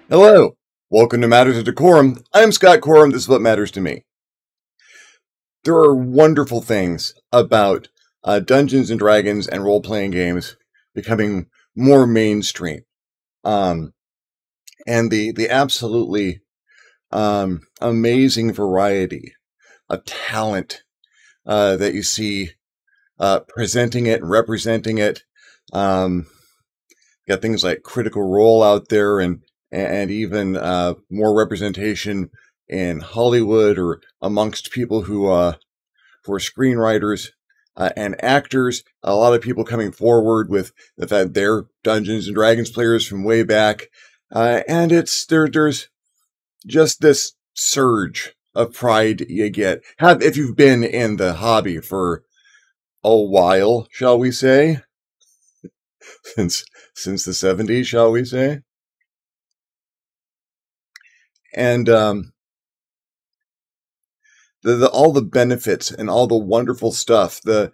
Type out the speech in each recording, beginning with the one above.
Hello, welcome to Matters of DeCorum. I'm Scott Corum. This is what matters to me. There are wonderful things about Dungeons and Dragons and role-playing games becoming more mainstream, and the absolutely amazing variety of talent that you see presenting it and representing it. Got things like Critical Role out there, and even more representation in Hollywood or amongst people who are screenwriters and actors. A lot of people coming forward with the fact they're Dungeons and Dragons players from way back, and there's just this surge of pride you get. If you've been in the hobby for a while, shall we say, since the 70s, shall we say. And all the benefits and all the wonderful stuff, the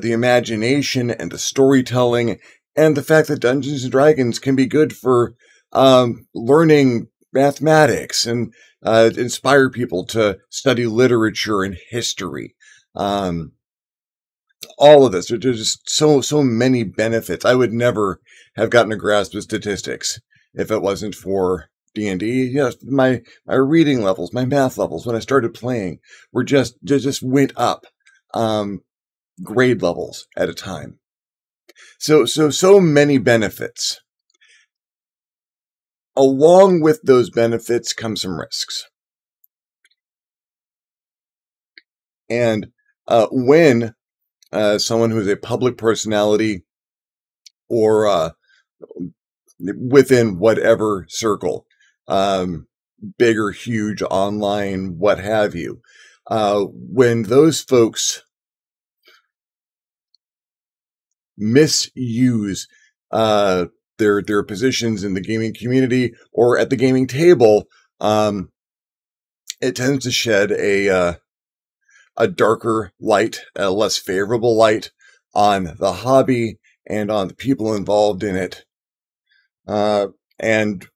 imagination and the storytelling, and the fact that Dungeons and Dragons can be good for learning mathematics and inspire people to study literature and history. All of this, there's just so many benefits. I would never have gotten a grasp of statistics if it wasn't for D&D. Yes, my reading levels, my math levels when I started playing were just went up, grade levels at a time. So many benefits. Along with those benefits come some risks. And when someone who's a public personality or within whatever circle, big or huge, online, what have you, when those folks misuse their positions in the gaming community or at the gaming table, it tends to shed a darker light, a less favorable light on the hobby and on the people involved in it. And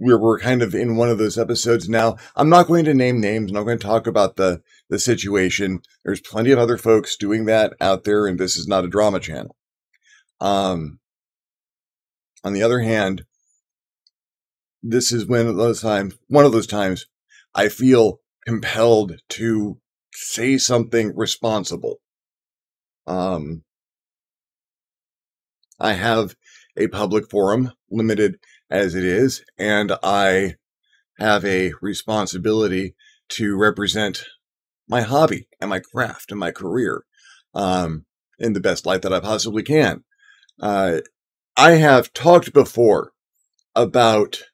we're kind of in one of those episodes now. I'm not going to name names. I'm not going to talk about the situation. There's plenty of other folks doing that out there, and this is not a drama channel. On the other hand, this is one of those times I feel compelled to say something responsible. I have a public forum, limited as it is, and I have a responsibility to represent my hobby and my craft and my career in the best light that I possibly can. I have talked before about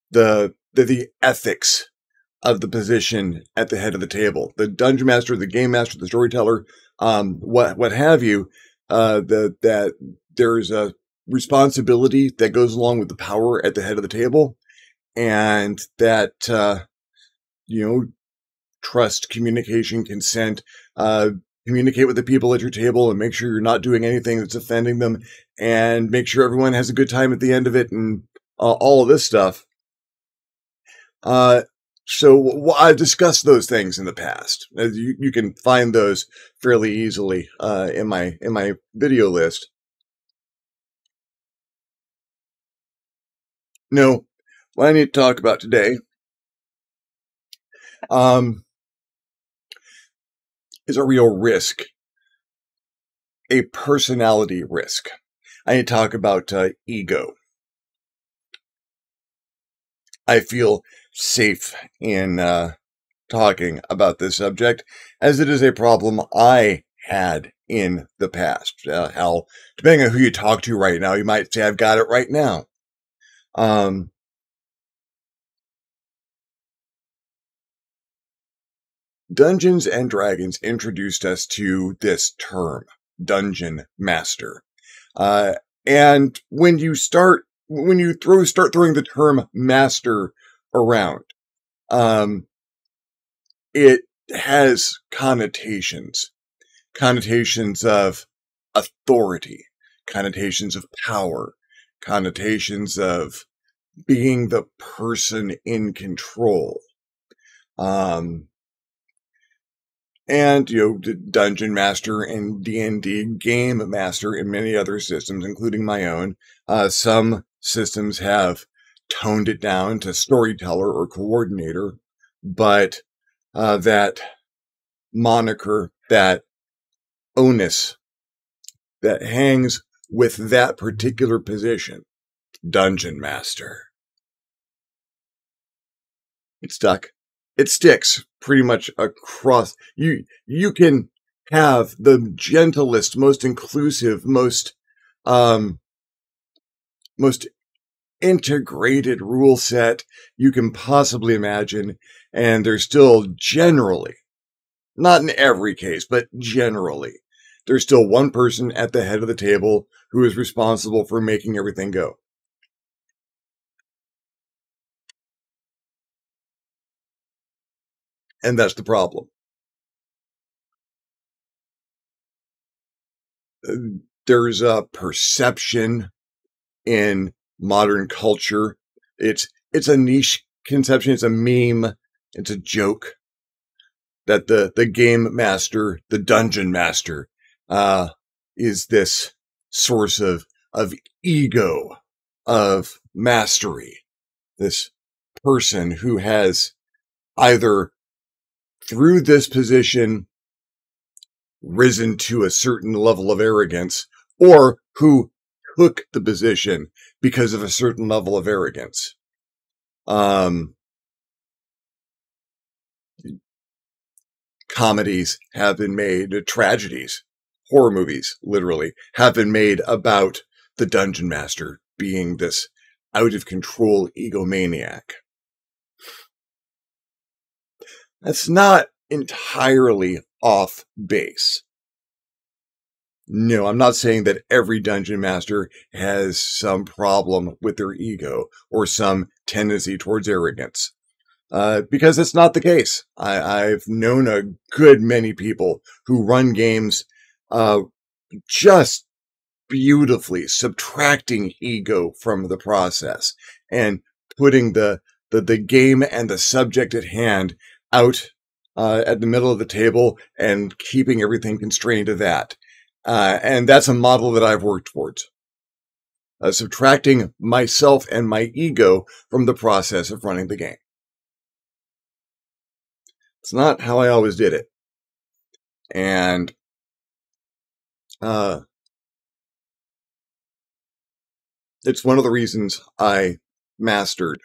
the ethics of the position at the head of the table, the dungeon master, the game master, the storyteller, what have you. That there's a responsibility that goes along with the power at the head of the table, and that trust, communication, consent, communicate with the people at your table and make sure you're not doing anything that's offending them, and make sure everyone has a good time at the end of it, and all of this stuff. So I discussed those things in the past. You can find those fairly easily in my video list. No, what I need to talk about today is a real risk, a personality risk. I need to talk about ego. I feel safe in talking about this subject, as it is a problem I had in the past. Hell, depending on who you talk to right now, you might say I've got it right now. Dungeons and Dragons introduced us to this term, Dungeon Master. And when you start throwing the term master around, it has connotations of authority, connotations of power, connotations of being the person in control. And, Dungeon Master and D&D Game Master and many other systems, including my own. Some systems have toned it down to storyteller or coordinator, but that moniker, that onus that hangs with that particular position, Dungeon Master, it stuck. It sticks pretty much across. You can have the gentlest, most inclusive, most integrated rule set you can possibly imagine, and there's still generally, not in every case, but generally, there's still one person at the head of the table who is responsible for making everything go. And that's the problem. There's a perception in modern culture. It's a niche conception. It's a meme. It's a joke that the game master, the dungeon master, is this source of ego, of mastery. This person who has either through this position risen to a certain level of arrogance, or who took the position because of a certain level of arrogance. Comedies have been made, tragedies, horror movies, literally, have been made about the dungeon master being this out of control egomaniac. That's not entirely off base. No, I'm not saying that every dungeon master has some problem with their ego or some tendency towards arrogance, because it's not the case. I've known a good many people who run games just beautifully, subtracting ego from the process and putting the game and the subject at hand out at the middle of the table and keeping everything constrained to that. And that's a model that I've worked towards. Subtracting myself and my ego from the process of running the game. It's not how I always did it. And it's one of the reasons I mastered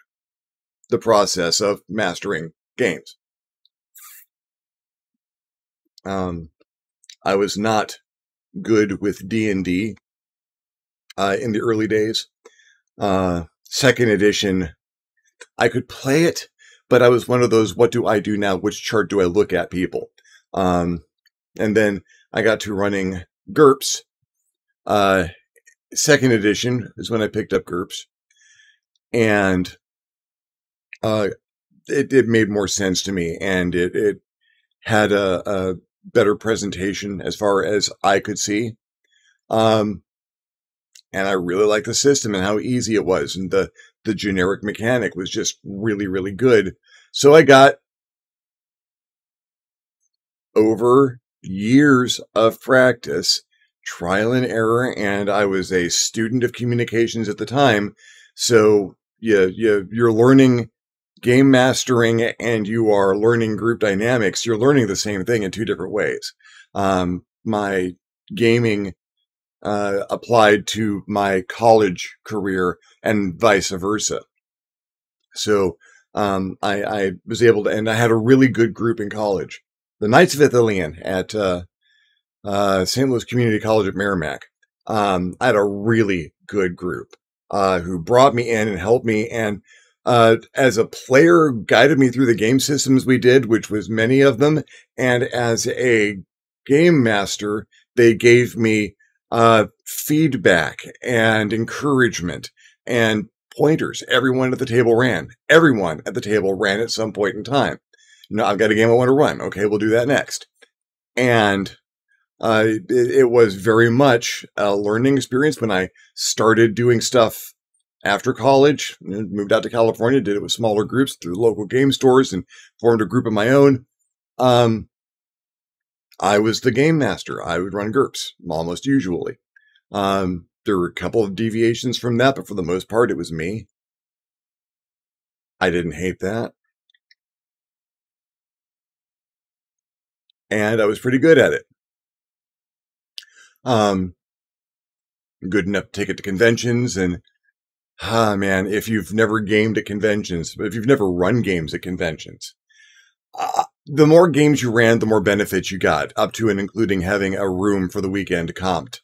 the process of mastering games. I was not good with D&D in the early days. Second edition, I could play it, but I was one of those, what do I do now? Which chart do I look at people? And then I got to running GURPS. Second edition is when I picked up GURPS. And it made more sense to me, and it had a better presentation as far as I could see. And I really liked the system and how easy it was, and the generic mechanic was just really, really good. So I got, over years of practice, trial and error, and I was a student of communications at the time. So you're learning game mastering and you are learning group dynamics. You're learning the same thing in two different ways. My gaming applied to my college career and vice versa. So I was able to, and I had a really good group in college. The Knights of Ithilien at St. Louis Community College at Merrimack. I had a really good group who brought me in and helped me, and as a player, guided me through the game systems we did, which was many of them. And as a game master, they gave me feedback and encouragement and pointers. Everyone at the table ran. Everyone at the table ran at some point in time. I've got a game I want to run. Okay, we'll do that next. And it was very much a learning experience when I started doing stuff After college, moved out to California, did it with smaller groups through local game stores and formed a group of my own. I was the game master. I would run GURPS almost usually. There were a couple of deviations from that, but for the most part, it was me. I didn't hate that. And I was pretty good at it. Good enough to take it to conventions. And, man, if you've never gamed at conventions, if you've never run games at conventions, the more games you ran, the more benefits you got, up to and including having a room for the weekend comped.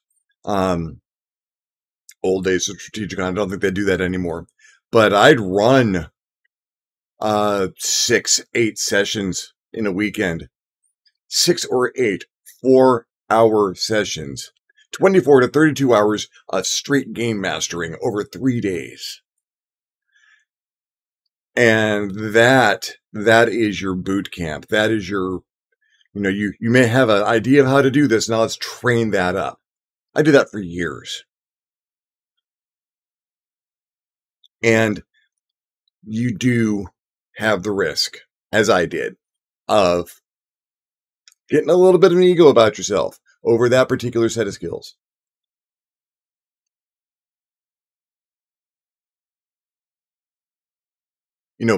Old days of Strategicon, I don't think they do that anymore. But I'd run 6-8 sessions in a weekend. 6 or 8 4-hour sessions. 24 to 32 hours of straight game mastering over 3 days. And that is your boot camp. That is your, you may have an idea of how to do this. Now let's train that up. I did that for years. And you do have the risk, as I did, of getting a little bit of an ego about yourself over that particular set of skills.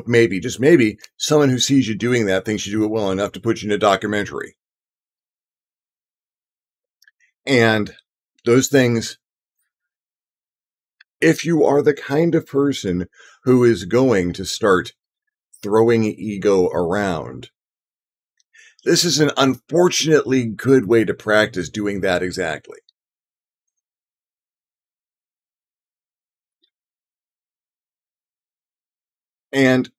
Maybe, just maybe, someone who sees you doing that thinks you do it well enough to put you in a documentary. And those things, if you are the kind of person who is going to start throwing ego around, this is an unfortunately good way to practice doing that exactly. And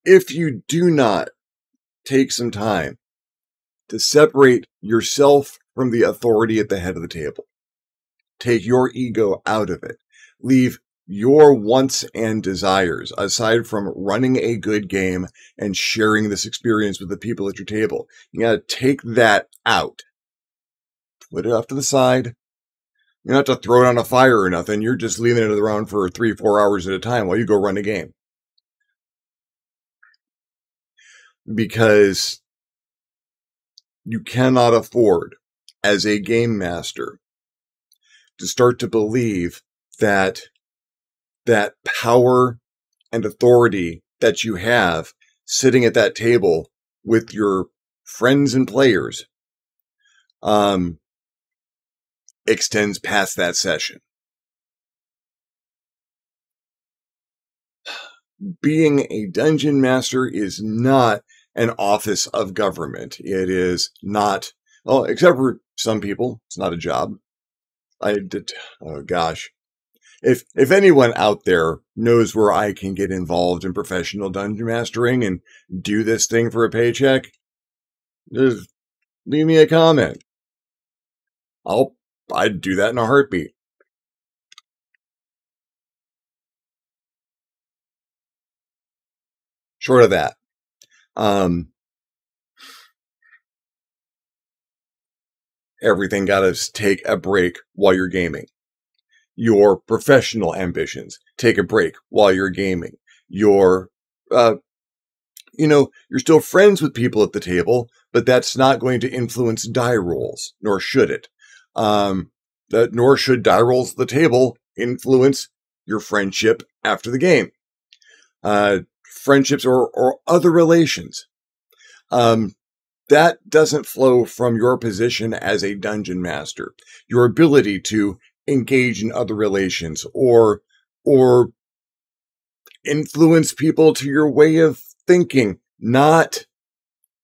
if you do not take some time to separate yourself from the authority at the head of the table, take your ego out of it, leave your wants and desires aside from running a good game and sharing this experience with the people at your table. You got to take that out. Put it off to the side. You don't have to throw it on a fire or nothing. You're just leaving it around for 3-4 hours at a time while you go run a game. Because you cannot afford, as a game master, to start to believe that power and authority that you have sitting at that table with your friends and players extends past that session. Being a dungeon master is not an office of government. It is not, except for some people, it's not a job. Oh gosh. If anyone out there knows where I can get involved in professional dungeon mastering and do this thing for a paycheck, just leave me a comment. I'd do that in a heartbeat. Short of that, everything got to take a break while you're gaming. Your professional ambitions take a break while you're gaming. You're still friends with people at the table, but that's not going to influence die rolls, nor should it. Nor should die rolls at the table influence your friendship after the game. Friendships or other relations. That doesn't flow from your position as a dungeon master. Your ability to engage in other relations or influence people to your way of thinking, not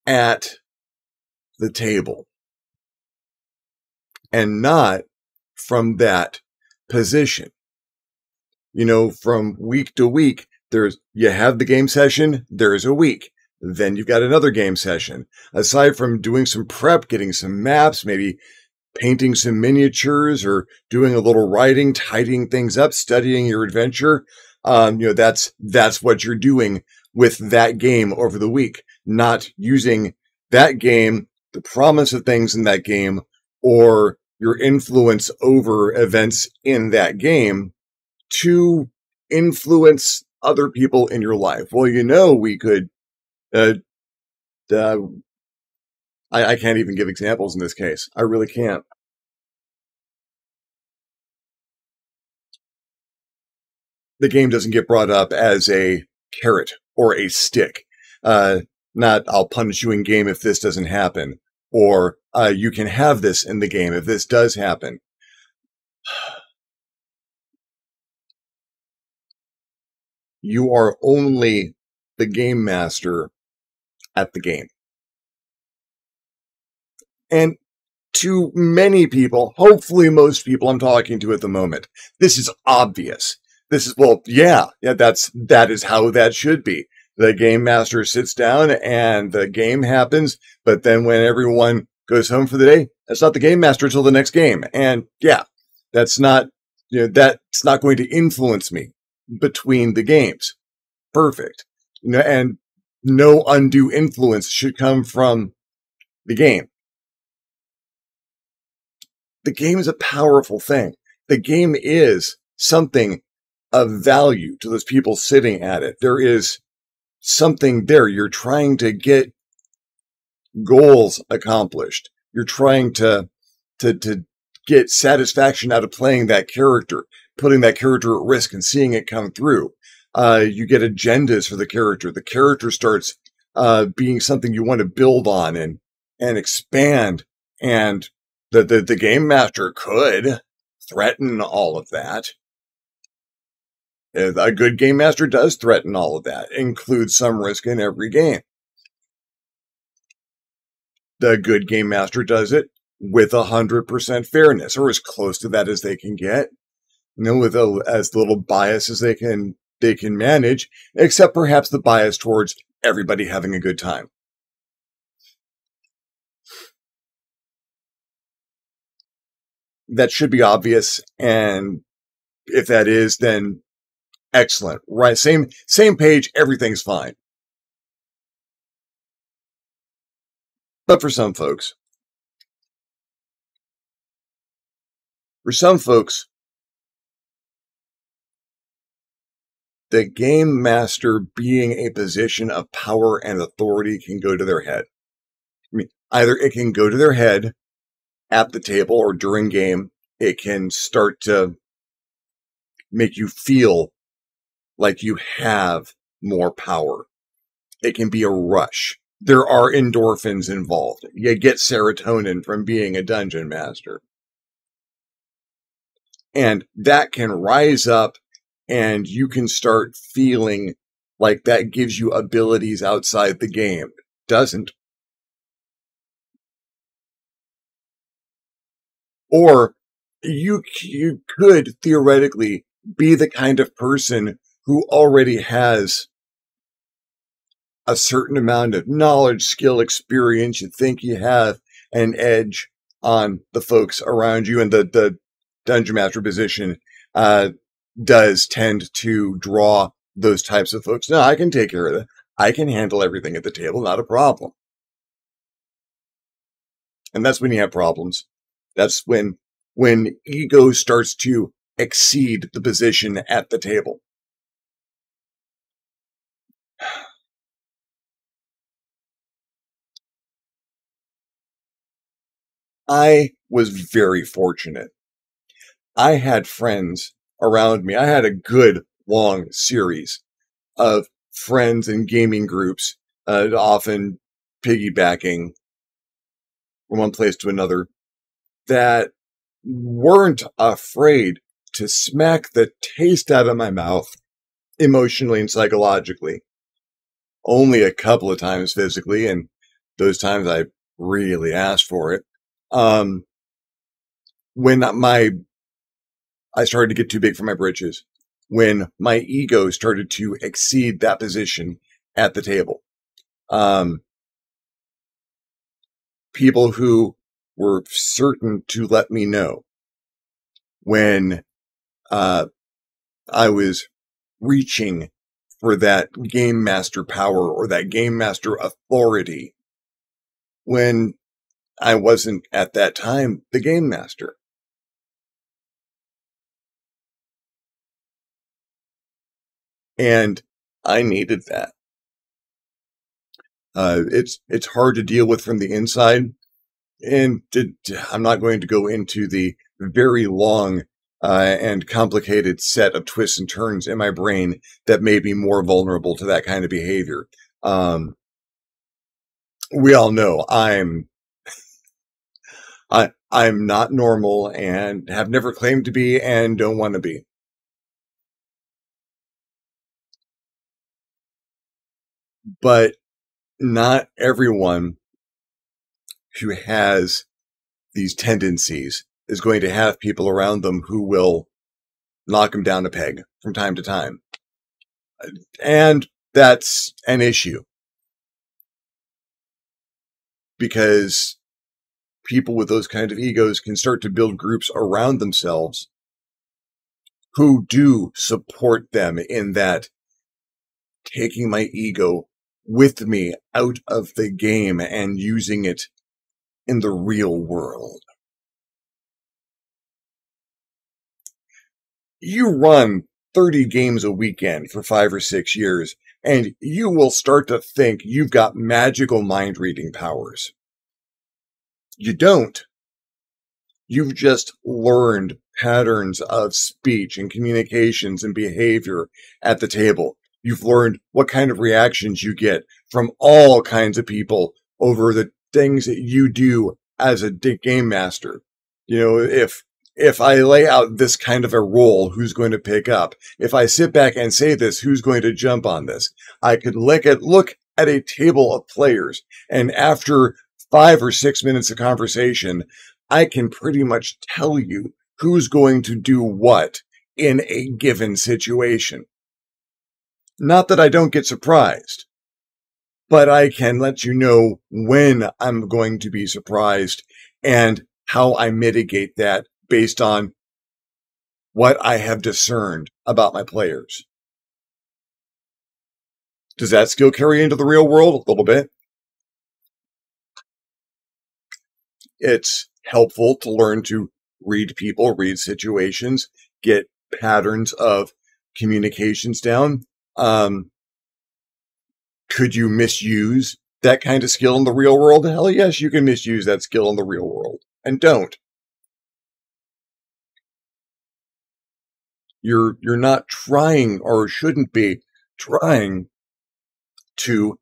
at the table. And not from that position. From week to week, you have the game session, there's a week. Then you've got another game session. Aside from doing some prep, getting some maps, maybe painting some miniatures or doing a little writing, tidying things up, studying your adventure, that's what you're doing with that game over the week, not using that game, the promise of things in that game, or your influence over events in that game to influence other people in your life? Well, we could, uh, uh, I can't even give examples in this case. I really can't. The game doesn't get brought up as a carrot or a stick. Uh, Not, I'll punish you in game if this doesn't happen, or you can have this in the game if this does happen. You are only the game master at the game. And to many people, hopefully most people I'm talking to at the moment, this is obvious. This is, well, yeah, that is how that should be. The game master sits down and the game happens, but then when everyone goes home for the day, that's not the game master until the next game. And yeah, that's not, that's not going to influence me between the games. Perfect. And no undue influence should come from the game. The game is a powerful thing. The game is something of value to those people sitting at it. There is something there. You're trying to get goals accomplished. You're trying to get satisfaction out of playing that character, putting that character at risk and seeing it come through. You get agendas for the character. The character starts being something you want to build on and expand. And the game master could threaten all of that. A good game master does threaten all of that, includes some risk in every game. The good game master does it with 100% fairness, or as close to that as they can get, with as little bias as they can manage, except perhaps the bias towards everybody having a good time. That should be obvious, and if that is, then excellent. Right, same page, everything's fine. But for some folks, the game master being a position of power and authority can go to their head. I mean, either it can go to their head at the table or during game. It can start to make you feel like you have more power. It can be a rush. There are endorphins involved. You get serotonin from being a dungeon master. And that can rise up and you can start feeling like that gives you abilities outside the game. Doesn't. Or you could theoretically be the kind of person who already has a certain amount of knowledge, skill, experience. You think you have an edge on the folks around you, and the dungeon master position does tend to draw those types of folks. No, I can take care of that. I can handle everything at the table, not a problem. And that's when you have problems. That's when ego starts to exceed the position at the table. I was very fortunate. I had friends around me. I had a good long series of friends and gaming groups, often piggybacking from one place to another, that weren't afraid to smack the taste out of my mouth emotionally and psychologically. Only a couple of times physically, and those times I really asked for it. When I started to get too big for my britches, when my ego started to exceed that position at the table. People who were certain to let me know when I was reaching for that game master power or that game master authority when I wasn't at that time the game master. And I needed that. It's hard to deal with from the inside. And I'm not going to go into the very long and complicated set of twists and turns in my brain that may be more vulnerable to that kind of behavior. We all know I'm not normal and have never claimed to be and don't want to be. But not everyone who has these tendencies is going to have people around them who will knock them down a peg from time to time. And that's an issue because people with those kind of egos can start to build groups around themselves who do support them in that taking my ego with me out of the game and using it in the real world. You run 30 games a weekend for 5 or 6 years, and you will start to think you've got magical mind reading powers. You don't. You've just learned patterns of speech and communications and behavior at the table. You've learned what kind of reactions you get from all kinds of people over the things that you do as a game master. You know, if I lay out this kind of a role, who's going to pick up? If I sit back and say this, who's going to jump on this? I could look at a table of players, and after 5 or 6 minutes of conversation, I can pretty much tell you who's going to do what in a given situation. Not that I don't get surprised, but I can let you know when I'm going to be surprised and how I mitigate that based on what I have discerned about my players. Does that skill carry into the real world? A little bit. It's helpful to learn to read people, read situations, get patterns of communications down. Could you misuse that kind of skill in the real world? Hell yes, you can misuse that skill in the real world. And don't. You're not trying, or shouldn't be trying, to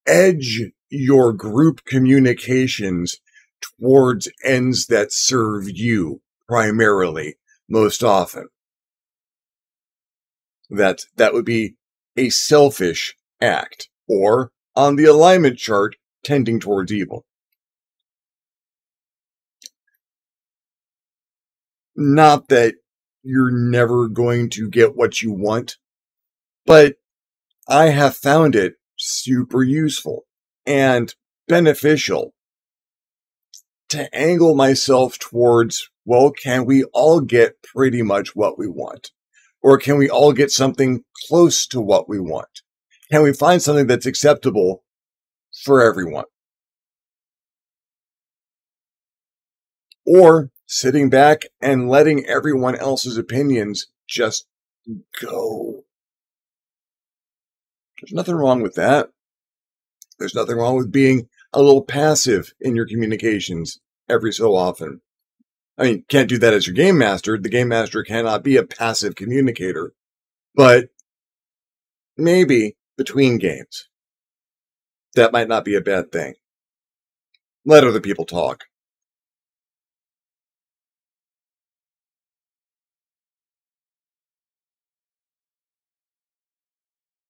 edge your group communications towards ends that serve you primarily, most often. That would be a selfish act, or on the alignment chart, tending towards evil. Not that you're never going to get what you want, but I have found it super useful and beneficial to angle myself towards, well, can we all get pretty much what we want? Or can we all get something close to what we want? Can we find something that's acceptable for everyone? Or sitting back and letting everyone else's opinions just go. There's nothing wrong with that. There's nothing wrong with being a little passive in your communications every so often. I mean, can't do that as your game master. The game master cannot be a passive communicator. But maybe between games, that might not be a bad thing. Let other people talk.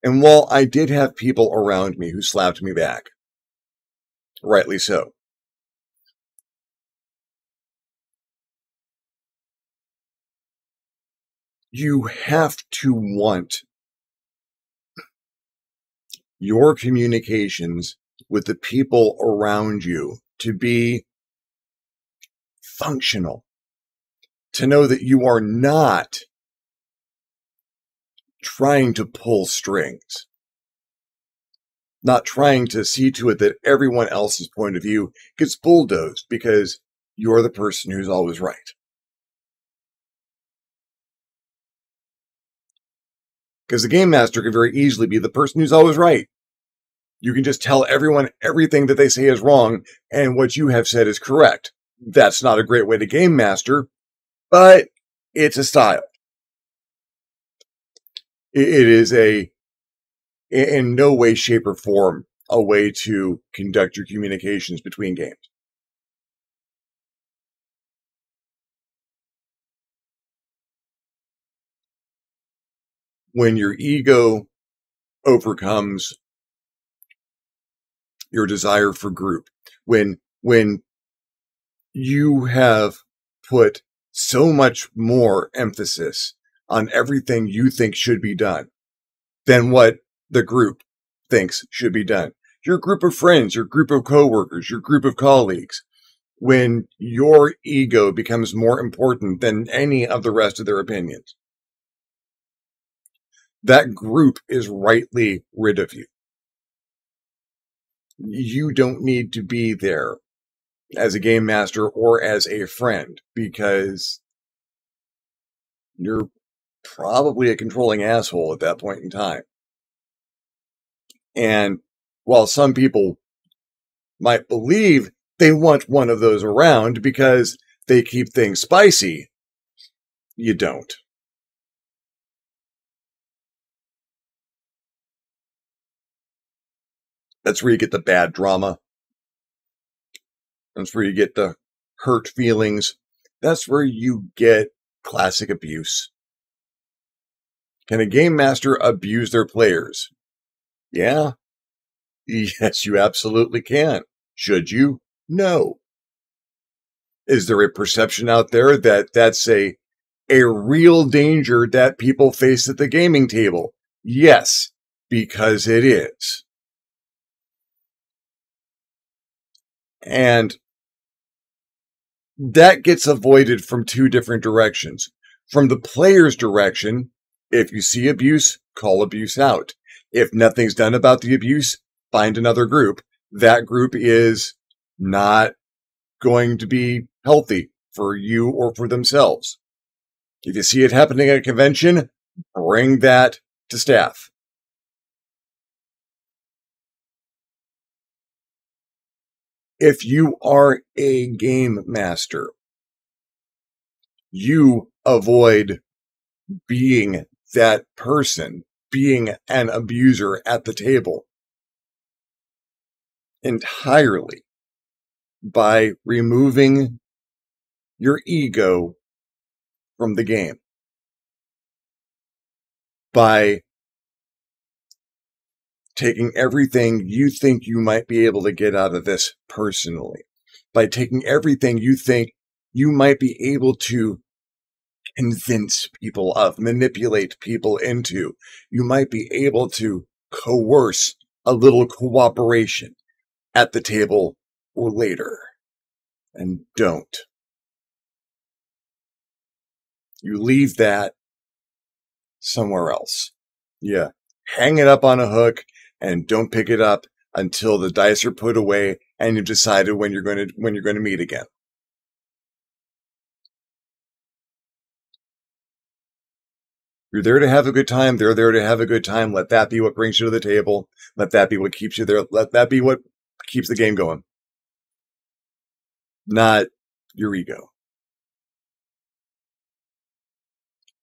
And while I did have people around me who slapped me back, rightly so, you have to want your communications with the people around you to be functional, to know that you are not trying to pull strings, not trying to see to it that everyone else's point of view gets bulldozed because you're the person who's always right. Because the game master can very easily be the person who's always right. You can just tell everyone everything that they say is wrong and what you have said is correct. That's not a great way to game master, but it's a style. It is in no way, shape, or form, a way to conduct your communications between games. When your ego overcomes your desire for group, when you have put so much more emphasis on everything you think should be done than what the group thinks should be done. Your group of friends, your group of coworkers, your group of colleagues, when your ego becomes more important than any of the rest of their opinions, that group is rightly rid of you. You don't need to be there as a game master or as a friend because you're probably a controlling asshole at that point in time. And while some people might believe they want one of those around because they keep things spicy, you don't. That's where you get the bad drama. That's where you get the hurt feelings. That's where you get classic abuse. Can a game master abuse their players? Yeah. Yes, you absolutely can. Should you? No. Is there a perception out there that that's a real danger that people face at the gaming table? Yes, because it is. And that gets avoided from two different directions. From the player's direction, if you see abuse, call abuse out. If nothing's done about the abuse, find another group. That group is not going to be healthy for you or for themselves. If you see it happening at a convention, bring that to staff. If you are a game master, you avoid being that person, being an abuser at the table entirely by removing your ego from the game, by taking everything you think you might be able to get out of this personally, by taking everything you think you might be able to convince people of, manipulate people into. You might be able to coerce a little cooperation at the table or later. And don't. You leave that somewhere else. Yeah. Hang it up on a hook and don't pick it up until the dice are put away and you've decided when you're going to meet again. You're there to have a good time. They're there to have a good time. Let that be what brings you to the table. Let that be what keeps you there. Let that be what keeps the game going. Not your ego.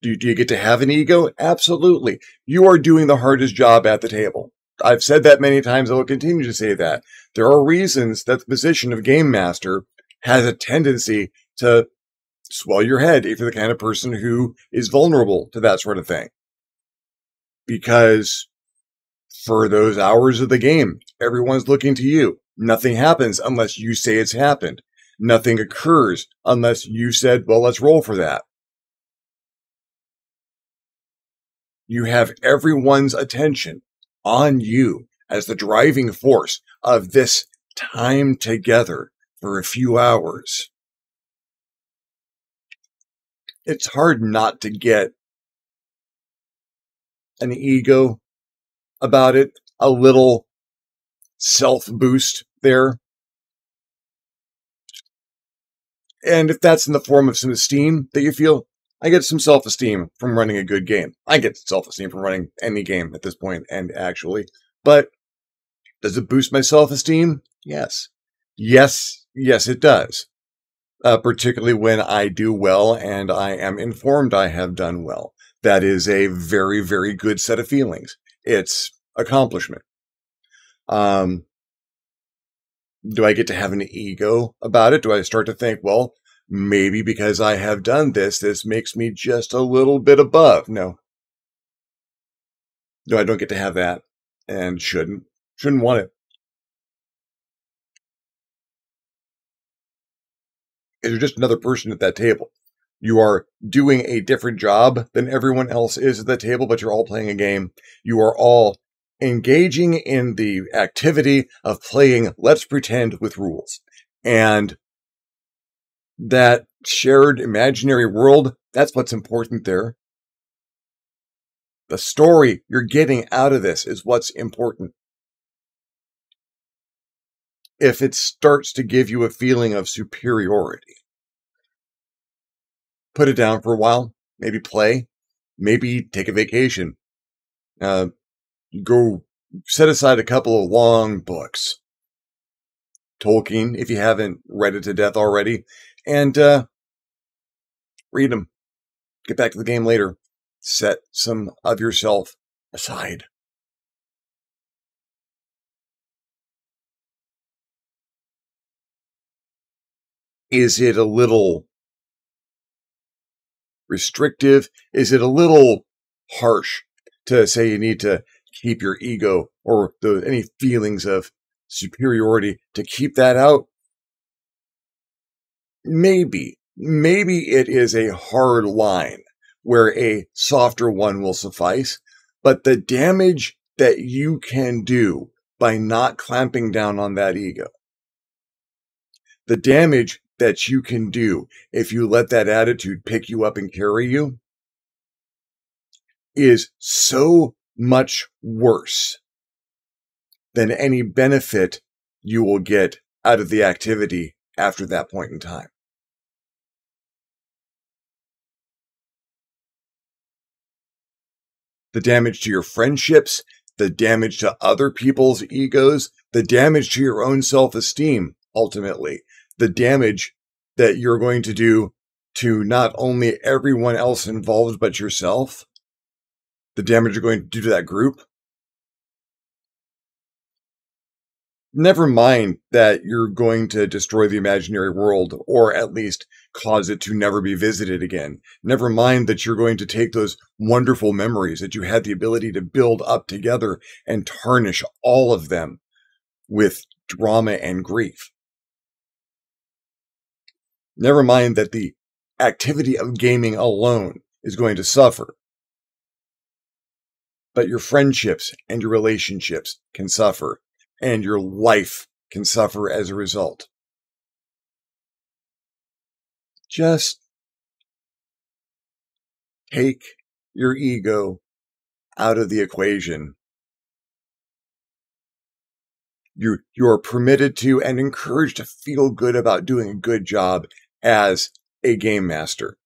Do you get to have an ego? Absolutely. You are doing the hardest job at the table. I've said that many times. I will continue to say that. There are reasons that the position of game master has a tendency to swell your head if you're the kind of person who is vulnerable to that sort of thing. Because for those hours of the game, everyone's looking to you. Nothing happens unless you say it's happened. Nothing occurs unless you said, well, let's roll for that. You have everyone's attention on you as the driving force of this time together for a few hours. It's hard not to get an ego about it, a little self-boost there. And if that's in the form of some esteem that you feel, I get some self-esteem from running a good game. I get self-esteem from running any game at this point, and actually, but does it boost my self-esteem? Yes. Yes, it does. Particularly when I do well and I am informed I have done well. That is a very, very good set of feelings. It's accomplishment. Do I get to have an ego about it? Do I start to think, well, maybe because I have done this, this makes me just a little bit above? No. No, I don't get to have that and shouldn't want it. You're just another person at that table. You are doing a different job than everyone else is at the table, but you're all playing a game. You are all engaging in the activity of playing Let's Pretend with rules. And that shared imaginary world, that's what's important there. The story you're getting out of this is what's important. If it starts to give you a feeling of superiority, put it down for a while, maybe play, maybe take a vacation, go set aside a couple of long books, Tolkien, if you haven't read it to death already, and read them. Get back to the game later. Set some of yourself aside. Is it a little restrictive? Is it a little harsh to say you need to keep your ego or any feelings of superiority to keep that out? Maybe it is a hard line where a softer one will suffice, but the damage that you can do by not clamping down on that ego, the damage that you can do if you let that attitude pick you up and carry you, is so much worse than any benefit you will get out of the activity after that point in time. The damage to your friendships, the damage to other people's egos, the damage to your own self-esteem, ultimately, the damage that you're going to do to not only everyone else involved but yourself, the damage you're going to do to that group. Never mind that you're going to destroy the imaginary world, or at least cause it to never be visited again. Never mind that you're going to take those wonderful memories that you had the ability to build up together and tarnish all of them with drama and grief. Never mind that the activity of gaming alone is going to suffer, but your friendships and your relationships can suffer, and your life can suffer as a result. Just take your ego out of the equation. You are permitted to and encouraged to feel good about doing a good job as a game master,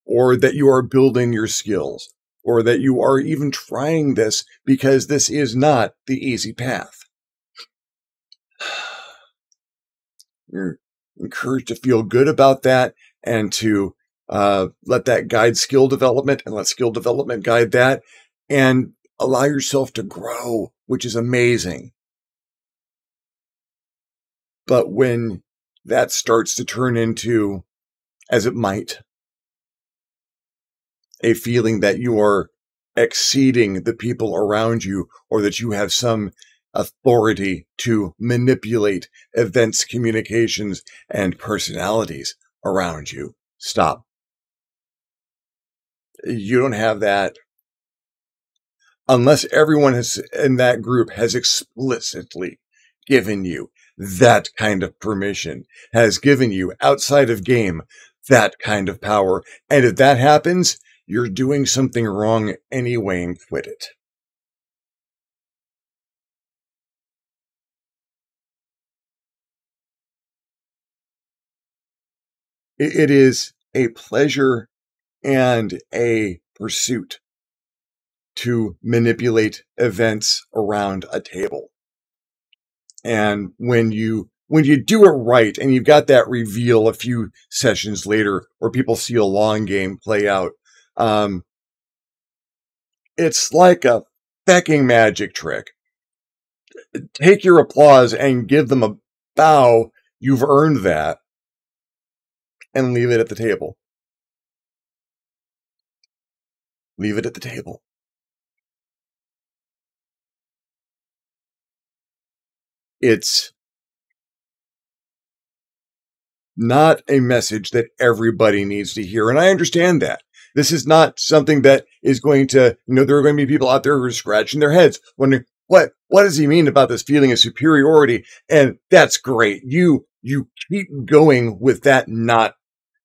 or that you are building your skills, or that you are even trying this, because this is not the easy path. You're encouraged to feel good about that and to let that guide skill development, and let skill development guide that, and allow yourself to grow, which is amazing. But when that starts to turn into, as it might, a feeling that you are exceeding the people around you, or that you have some authority to manipulate events, communications, and personalities around you, stop. You don't have that unless everyone in that group has explicitly given you that kind of permission, has given you, outside of game, that kind of power. And if that happens, you're doing something wrong anyway, and quit it. It is a pleasure and a pursuit to manipulate events around a table. And when you do it right and you've got that reveal a few sessions later where people see a long game play out, it's like a fecking magic trick. Take your applause and give them a bow. You've earned that. And leave it at the table. Leave it at the table. It's not a message that everybody needs to hear. And I understand that. This is not something that is going to, there are going to be people out there who are scratching their heads wondering, what does he mean about this feeling of superiority? And that's great. You keep going with that, not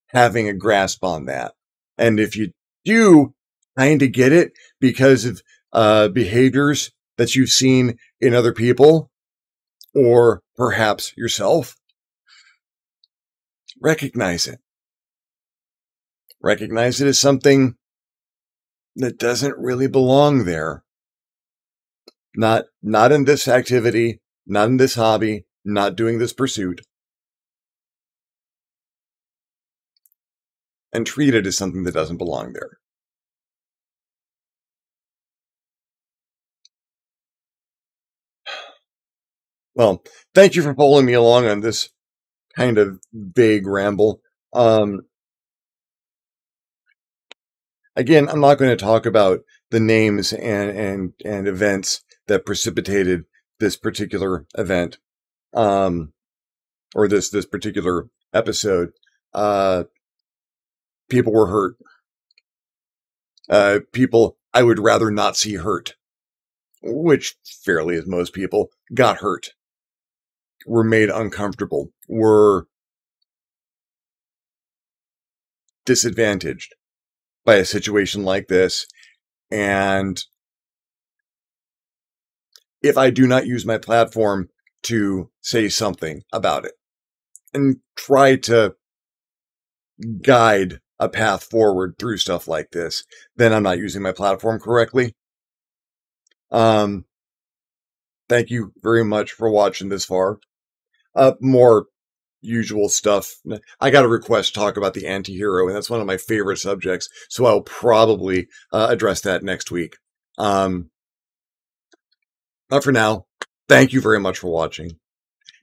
having a grasp on that. And if you do kind of get it because of behaviors that you've seen in other people or perhaps yourself, recognize it. Recognize it as something that doesn't really belong there. Not in this activity, not in this hobby, not doing this pursuit. And treat it as something that doesn't belong there. Well, thank you for following me along on this kind of vague ramble. Again, I'm not going to talk about the names and events that precipitated this particular event, or this particular episode. People were hurt. People I would rather not see hurt, which fairly as most people got hurt, were made uncomfortable, were disadvantaged by a situation like this. And if I do not use my platform to say something about it and try to guide a path forward through stuff like this, then I'm not using my platform correctly. Thank you very much for watching this far. More usual stuff. I got a request to talk about the anti-hero, and that's one of my favorite subjects, so I'll probably address that next week. But for now, thank you very much for watching.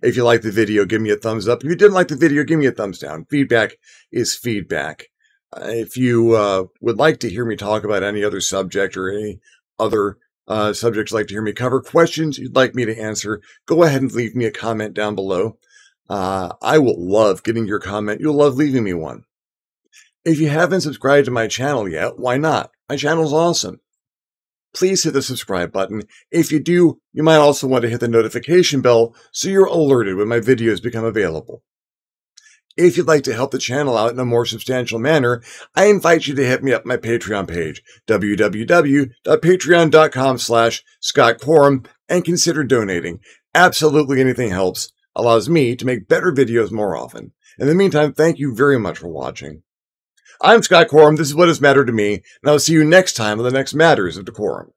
If you liked the video, give me a thumbs up. If you didn't like the video, give me a thumbs down. Feedback is feedback. If you would like to hear me talk about any other subject or any other subjects you'd like to hear me cover, questions you'd like me to answer, go ahead and leave me a comment down below. I will love getting your comment. You'll love leaving me one. If you haven't subscribed to my channel yet, why not? My channel's awesome. Please hit the subscribe button. If you do, you might also want to hit the notification bell so you're alerted when my videos become available. If you'd like to help the channel out in a more substantial manner, I invite you to hit me up my Patreon page, www.patreon.com/ScottCorum, and consider donating. Absolutely anything helps. Allows me to make better videos more often. In the meantime, thank you very much for watching. I'm Scott Corum. This is What Has Mattered to Me, and I'll see you next time on the next Matters of DeCorum.